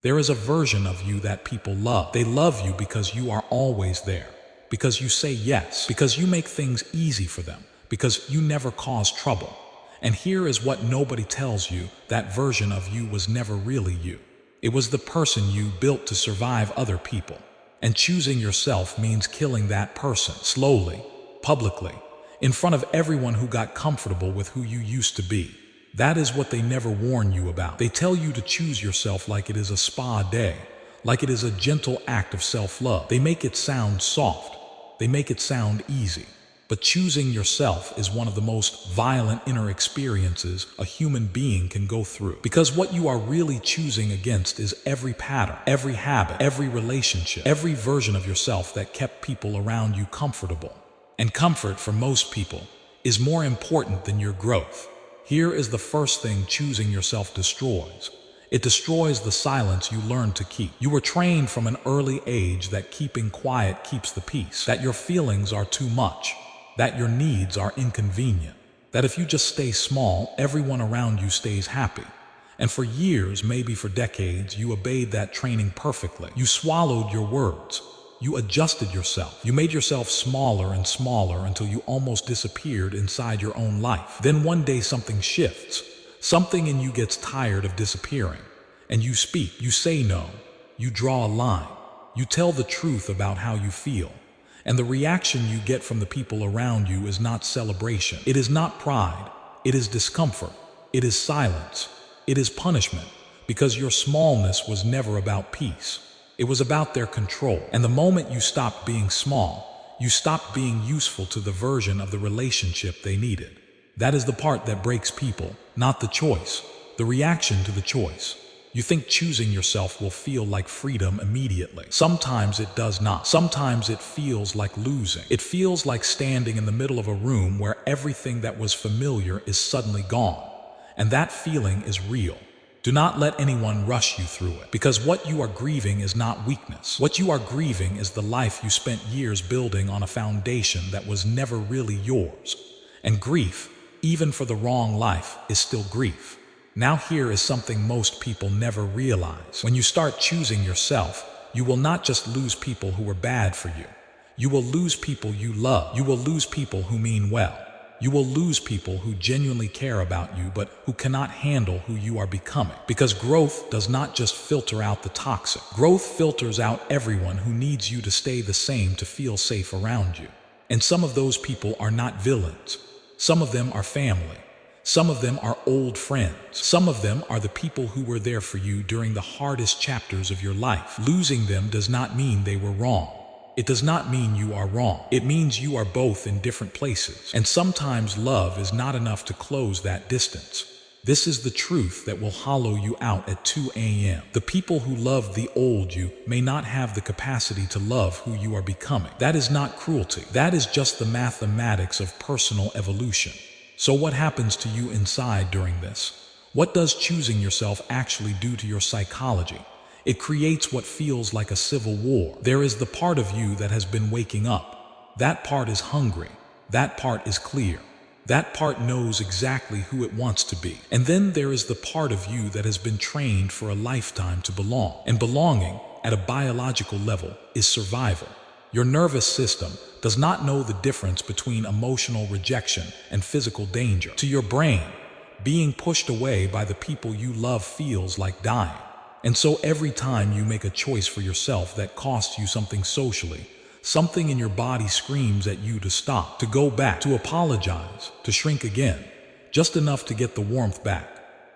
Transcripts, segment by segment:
There is a version of you that people love. They love you because you are always there, because you say yes, because you make things easy for them, because you never cause trouble. And here is what nobody tells you: that version of you was never really you. It was the person you built to survive other people. And choosing yourself means killing that person, slowly, publicly, in front of everyone who got comfortable with who you used to be. That is what they never warn you about. They tell you to choose yourself like it is a spa day, like it is a gentle act of self-love. They make it sound soft. They make it sound easy. But choosing yourself is one of the most violent inner experiences a human being can go through. Because what you are really choosing against is every pattern, every habit, every relationship, every version of yourself that kept people around you comfortable. And comfort, for most people, is more important than your growth. Here is the first thing choosing yourself destroys. It destroys the silence you learned to keep. You were trained from an early age that keeping quiet keeps the peace, that your feelings are too much, that your needs are inconvenient, that if you just stay small, everyone around you stays happy. And for years, maybe for decades, you obeyed that training perfectly. You swallowed your words. You adjusted yourself. You made yourself smaller and smaller until you almost disappeared inside your own life. Then one day something shifts. Something in you gets tired of disappearing. And you speak. You say no. You draw a line. You tell the truth about how you feel. And the reaction you get from the people around you is not celebration. It is not pride. It is discomfort. It is silence. It is punishment. Because your smallness was never about peace. It was about their control. And the moment you stopped being small, you stopped being useful to the version of the relationship they needed. That is the part that breaks people, not the choice, the reaction to the choice. You think choosing yourself will feel like freedom immediately. Sometimes it does not. Sometimes it feels like losing. It feels like standing in the middle of a room where everything that was familiar is suddenly gone. And that feeling is real. Do not let anyone rush you through it, because what you are grieving is not weakness. What you are grieving is the life you spent years building on a foundation that was never really yours. And grief, even for the wrong life, is still grief. Now here is something most people never realize. When you start choosing yourself, you will not just lose people who were bad for you. You will lose people you love. You will lose people who mean well. You will lose people who genuinely care about you, but who cannot handle who you are becoming. Because growth does not just filter out the toxic. Growth filters out everyone who needs you to stay the same to feel safe around you. And some of those people are not villains. Some of them are family. Some of them are old friends. Some of them are the people who were there for you during the hardest chapters of your life. Losing them does not mean they were wrong. It does not mean you are wrong. It means you are both in different places. And sometimes love is not enough to close that distance. This is the truth that will hollow you out at 2 a.m. The people who love the old you may not have the capacity to love who you are becoming. That is not cruelty. That is just the mathematics of personal evolution. So what happens to you inside during this? What does choosing yourself actually do to your psychology? It creates what feels like a civil war. There is the part of you that has been waking up. That part is hungry. That part is clear. That part knows exactly who it wants to be. And then there is the part of you that has been trained for a lifetime to belong. And belonging, at a biological level, is survival. Your nervous system does not know the difference between emotional rejection and physical danger. To your brain, being pushed away by the people you love feels like dying. And so every time you make a choice for yourself that costs you something socially, something in your body screams at you to stop, to go back, to apologize, to shrink again, just enough to get the warmth back,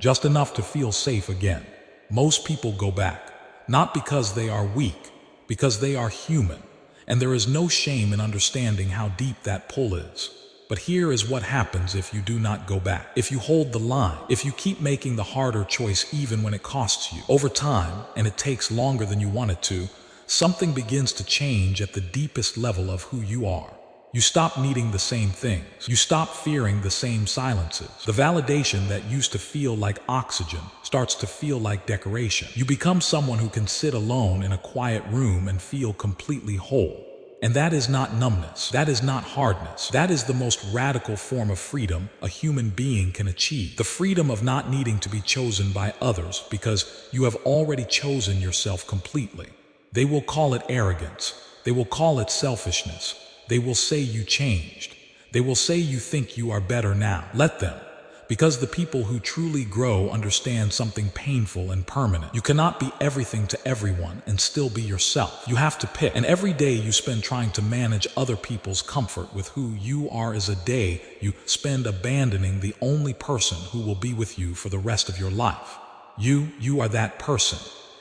just enough to feel safe again. Most people go back, not because they are weak, because they are human, and there is no shame in understanding how deep that pull is. But here is what happens if you do not go back. If you hold the line, if you keep making the harder choice even when it costs you. Over time, and it takes longer than you want it to, something begins to change at the deepest level of who you are. You stop needing the same things. You stop fearing the same silences. The validation that used to feel like oxygen starts to feel like decoration. You become someone who can sit alone in a quiet room and feel completely whole. And that is not numbness. That is not hardness. That is the most radical form of freedom a human being can achieve. The freedom of not needing to be chosen by others because you have already chosen yourself completely. They will call it arrogance. They will call it selfishness. They will say you changed. They will say you think you are better now. Let them. Because the people who truly grow understand something painful and permanent. You cannot be everything to everyone and still be yourself. You have to pick. And every day you spend trying to manage other people's comfort with who you are is a day you spend abandoning the only person who will be with you for the rest of your life. You are that person,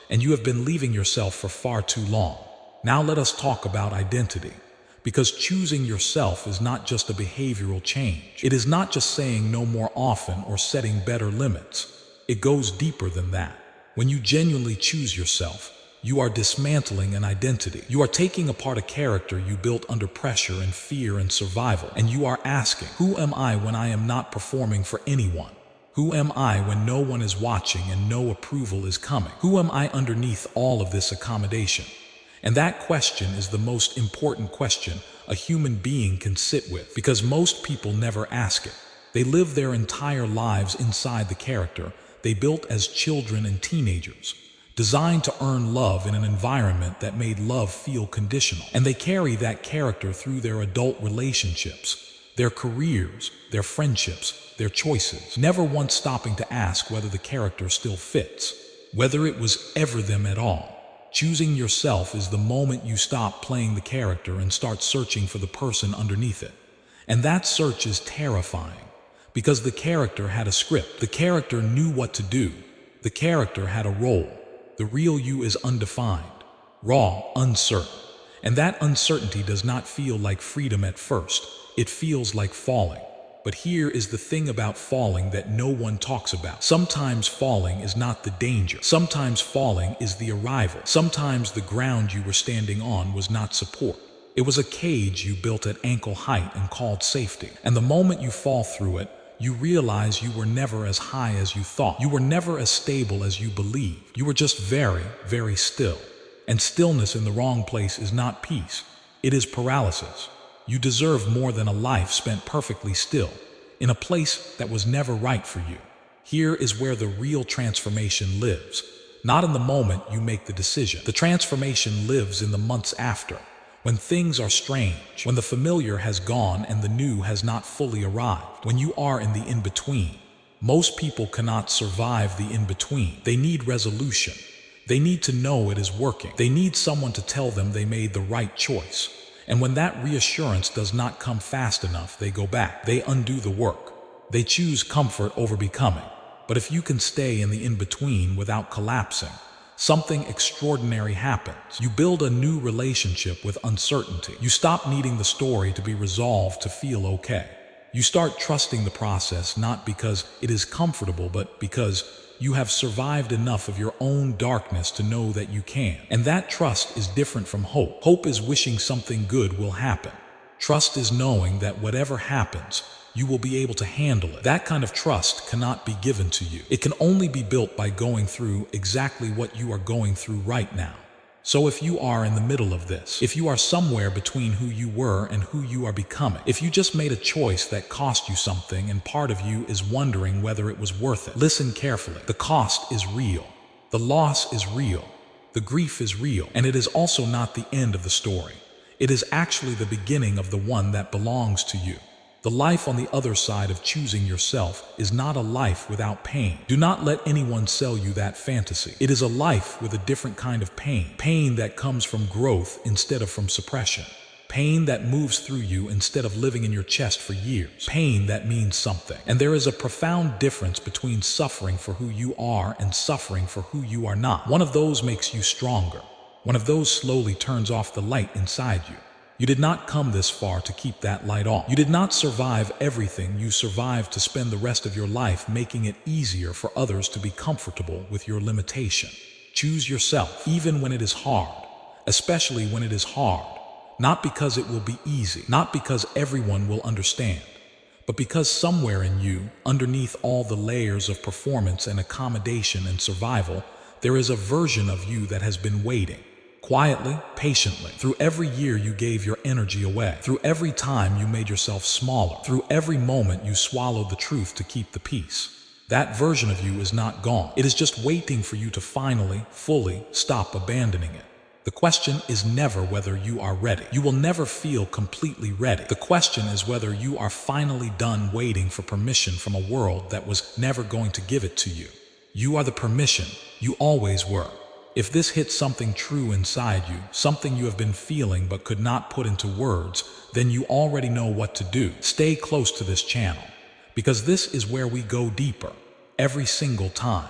and you have been leaving yourself for far too long. Now let us talk about identity. Because choosing yourself is not just a behavioral change. It is not just saying no more often or setting better limits. It goes deeper than that. When you genuinely choose yourself, you are dismantling an identity. You are taking apart a character you built under pressure and fear and survival. And you are asking, who am I when I am not performing for anyone? Who am I when no one is watching and no approval is coming? Who am I underneath all of this accommodation? And that question is the most important question a human being can sit with, because most people never ask it. They live their entire lives inside the character they built as children and teenagers, designed to earn love in an environment that made love feel conditional. And they carry that character through their adult relationships, their careers, their friendships, their choices, never once stopping to ask whether the character still fits, whether it was ever them at all. Choosing yourself is the moment you stop playing the character and start searching for the person underneath it. And that search is terrifying, because the character had a script. The character knew what to do. The character had a role. The real you is undefined, raw, uncertain. And that uncertainty does not feel like freedom at first. It feels like falling. But here is the thing about falling that no one talks about. Sometimes falling is not the danger. Sometimes falling is the arrival. Sometimes the ground you were standing on was not support. It was a cage you built at ankle height and called safety. And the moment you fall through it, you realize you were never as high as you thought. You were never as stable as you believed. You were just very, very still. And stillness in the wrong place is not peace. It is paralysis. You deserve more than a life spent perfectly still, in a place that was never right for you. Here is where the real transformation lives, not in the moment you make the decision. The transformation lives in the months after, when things are strange, when the familiar has gone and the new has not fully arrived, when you are in the in-between. Most people cannot survive the in-between. They need resolution. They need to know it is working. They need someone to tell them they made the right choice. And when that reassurance does not come fast enough, they go back. They undo the work. They choose comfort over becoming. But if you can stay in the in-between without collapsing, something extraordinary happens. You build a new relationship with uncertainty. You stop needing the story to be resolved to feel okay. You start trusting the process, not because it is comfortable, but because you have survived enough of your own darkness to know that you can. And that trust is different from hope. Hope is wishing something good will happen. Trust is knowing that whatever happens, you will be able to handle it. That kind of trust cannot be given to you. It can only be built by going through exactly what you are going through right now. So if you are in the middle of this, if you are somewhere between who you were and who you are becoming, if you just made a choice that cost you something and part of you is wondering whether it was worth it, listen carefully. The cost is real. The loss is real. The grief is real. And it is also not the end of the story. It is actually the beginning of the one that belongs to you. The life on the other side of choosing yourself is not a life without pain. Do not let anyone sell you that fantasy. It is a life with a different kind of pain. Pain that comes from growth instead of from suppression. Pain that moves through you instead of living in your chest for years. Pain that means something. And there is a profound difference between suffering for who you are and suffering for who you are not. One of those makes you stronger. One of those slowly turns off the light inside you. You did not come this far to keep that light on. You did not survive everything. You survived to spend the rest of your life making it easier for others to be comfortable with your limitation. Choose yourself, even when it is hard, especially when it is hard, not because it will be easy, not because everyone will understand, but because somewhere in you, underneath all the layers of performance and accommodation and survival, there is a version of you that has been waiting. Quietly, patiently, through every year you gave your energy away, through every time you made yourself smaller, through every moment you swallowed the truth to keep the peace. That version of you is not gone. It is just waiting for you to finally, fully stop abandoning it. The question is never whether you are ready. You will never feel completely ready. The question is whether you are finally done waiting for permission from a world that was never going to give it to you. You are the permission you always were. If this hits something true inside you, something you have been feeling but could not put into words, then you already know what to do. Stay close to this channel, because this is where we go deeper, every single time.